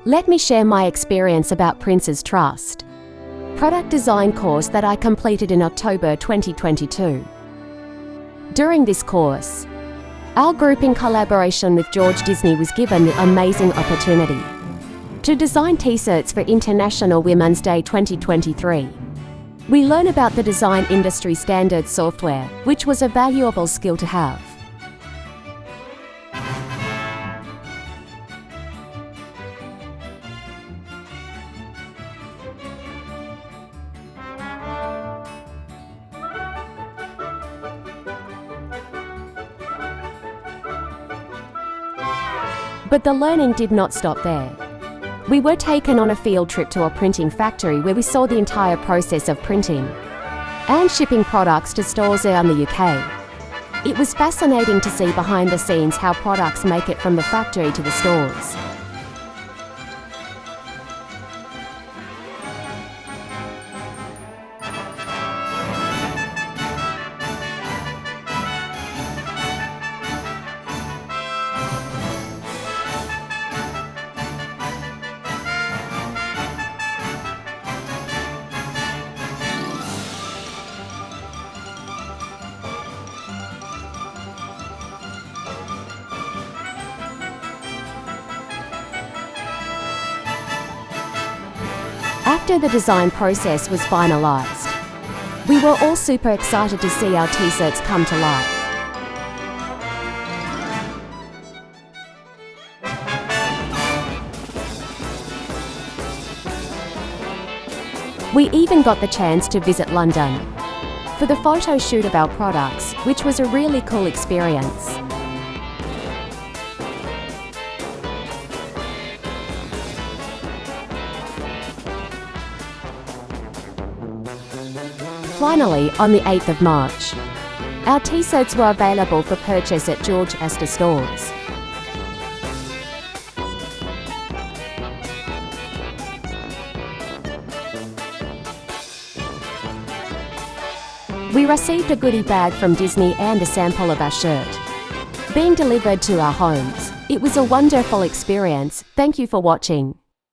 Let me share my experience about Prince's Trust product design course that I completed in October 2022. During this course, our group in collaboration with George Disney was given the amazing opportunity to design T-shirts for International Women's Day 2023. We learn about the design industry standard software, which was a valuable skill to have. But the learning did not stop there. We were taken on a field trip to a printing factory where we saw the entire process of printing and shipping products to stores around the UK. It was fascinating to see behind the scenes how products make it from the factory to the stores. After the design process was finalized, we were all super excited to see our T-shirts come to life. We even got the chance to visit London for the photo shoot of our products, which was a really cool experience. Finally, on the 8th of March, our T-shirts were available for purchase at George ASDA stores. We received a goodie bag from Disney and a sample of our shirt being delivered to our homes. It was a wonderful experience. Thank you for watching.